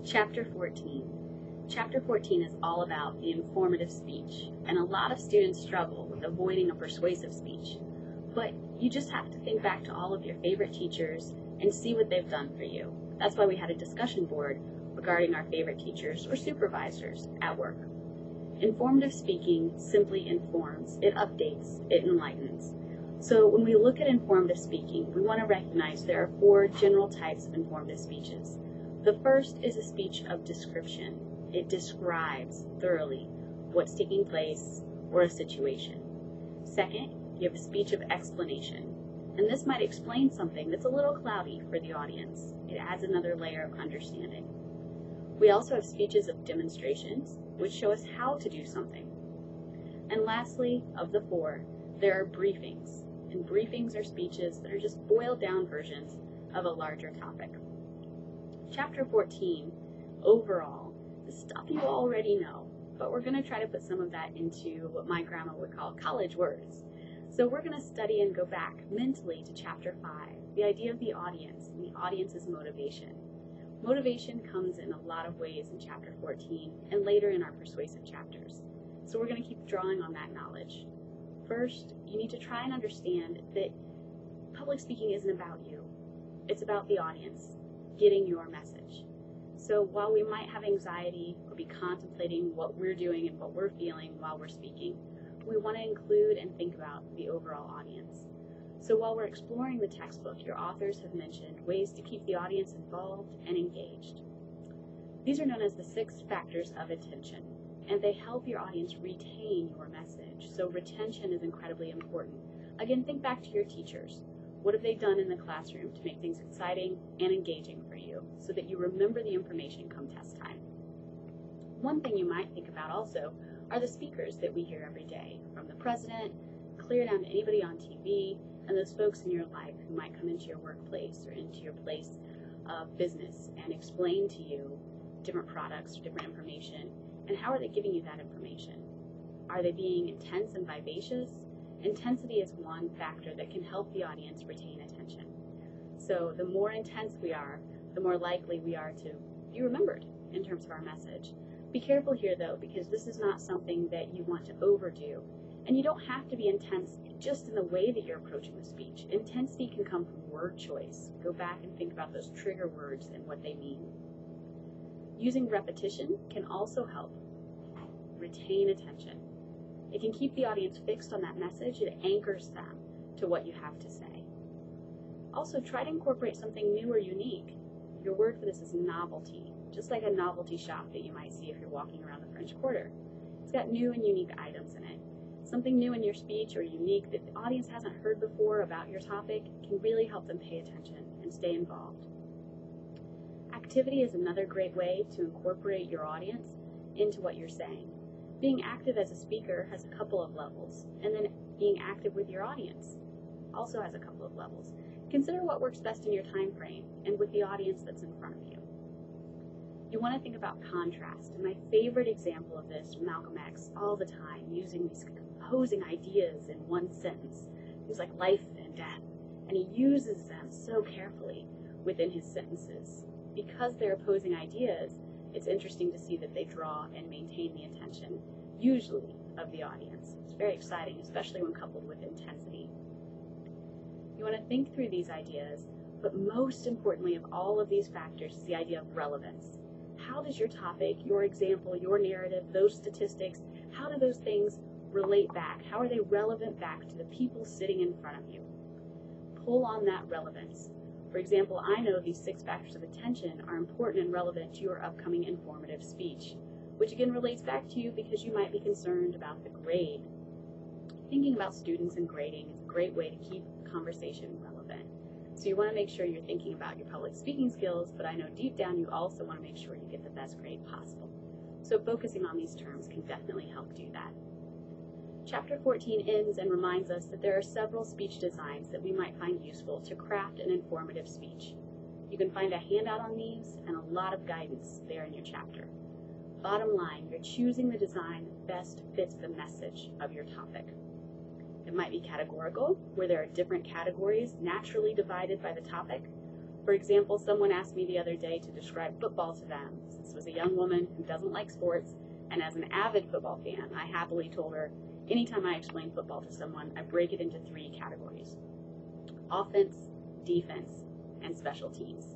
Chapter 14. Chapter 14 is all about the informative speech, and a lot of students struggle with avoiding a persuasive speech. But you just have to think back to all of your favorite teachers and see what they've done for you. That's why we had a discussion board regarding our favorite teachers or supervisors at work. Informative speaking simply informs, it updates, it enlightens. So when we look at informative speaking, we want to recognize there are 4 general types of informative speeches. The first is a speech of description. It describes thoroughly what's taking place or a situation. Second, you have a speech of explanation, and this might explain something that's a little cloudy for the audience. It adds another layer of understanding. We also have speeches of demonstrations, which show us how to do something. And lastly, of the 4, there are briefings, and briefings are speeches that are just boiled down versions of a larger topic. Chapter 14, overall, is stuff you already know, but we're going to try to put some of that into what my grandma would call college words. So we're going to study and go back mentally to Chapter 5, the idea of the audience and the audience's motivation. Motivation comes in a lot of ways in Chapter 14 and later in our persuasive chapters. So we're going to keep drawing on that knowledge. First, you need to try and understand that public speaking isn't about you. It's about the audience getting your message. So while we might have anxiety or be contemplating what we're doing and what we're feeling while we're speaking, we want to include and think about the overall audience. So while we're exploring the textbook, your authors have mentioned ways to keep the audience involved and engaged. These are known as the 6 factors of attention, and they help your audience retain your message. So retention is incredibly important. Again, think back to your teachers. What have they done in the classroom to make things exciting and engaging for you so that you remember the information come test time? One thing you might think about also are the speakers that we hear every day, from the president, clear down to anybody on TV, and those folks in your life who might come into your workplace or into your place of business and explain to you different products or different information, and how are they giving you that information? Are they being intense and vivacious? Intensity is one factor that can help the audience retain attention. So the more intense we are, the more likely we are to be remembered in terms of our message. Be careful here though, because this is not something that you want to overdo. And you don't have to be intense just in the way that you're approaching the speech. Intensity can come from word choice. Go back and think about those trigger words and what they mean. Using repetition can also help retain attention. It can keep the audience fixed on that message. It anchors them to what you have to say. Also, try to incorporate something new or unique. Your word for this is novelty, just like a novelty shop that you might see if you're walking around the French Quarter. It's got new and unique items in it. Something new in your speech or unique that the audience hasn't heard before about your topic can really help them pay attention and stay involved. Activity is another great way to incorporate your audience into what you're saying. Being active as a speaker has a couple of levels, and then being active with your audience also has a couple of levels. Consider what works best in your time frame and with the audience that's in front of you. You want to think about contrast, and my favorite example of this, Malcolm X, all the time, using these opposing ideas in one sentence. Things like life and death, and he uses them so carefully within his sentences. Because they're opposing ideas, it's interesting to see that they draw and maintain the attention, usually of the audience. It's very exciting, especially when coupled with intensity. You want to think through these ideas, but most importantly of all of these factors is the idea of relevance. How does your topic, your example, your narrative, those statistics, how do those things relate back? How are they relevant back to the people sitting in front of you? Pull on that relevance. For example, I know these 6 factors of attention are important and relevant to your upcoming informative speech, which again relates back to you because you might be concerned about the grade. Thinking about students and grading is a great way to keep conversation relevant. So you want to make sure you're thinking about your public speaking skills, but I know deep down you also want to make sure you get the best grade possible. So focusing on these terms can definitely help do that. Chapter 14 ends and reminds us that there are several speech designs that we might find useful to craft an informative speech. You can find a handout on these and a lot of guidance there in your chapter. Bottom line, you're choosing the design that best fits the message of your topic. It might be categorical, where there are different categories naturally divided by the topic, For example, someone asked me the other day to describe football to them. This was a young woman who doesn't like sports, and as an avid football fan, I happily told her, anytime I explain football to someone, I break it into 3 categories: offense, defense, and special teams.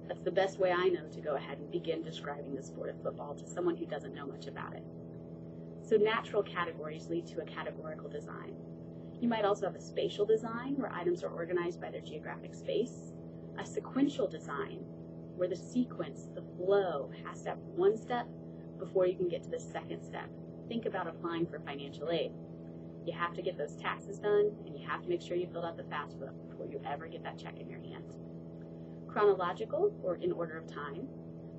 That's the best way I know to go ahead and begin describing the sport of football to someone who doesn't know much about it. So natural categories lead to a categorical design. You might also have a spatial design where items are organized by their geographic space, a sequential design where the sequence, the flow, has to have one step before you can get to the second step. Think about applying for financial aid. You have to get those taxes done, and you have to make sure you fill out the FAFSA before you ever get that check in your hand. Chronological, or in order of time.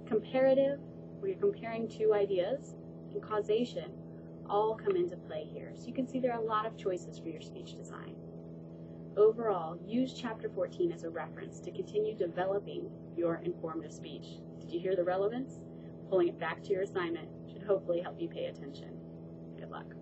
Comparative, where you're comparing 2 ideas. And causation all come into play here. So you can see there are a lot of choices for your speech design. Overall, use Chapter 14 as a reference to continue developing your informative speech. Did you hear the relevance? Pulling it back to your assignment should hopefully help you pay attention. Good luck.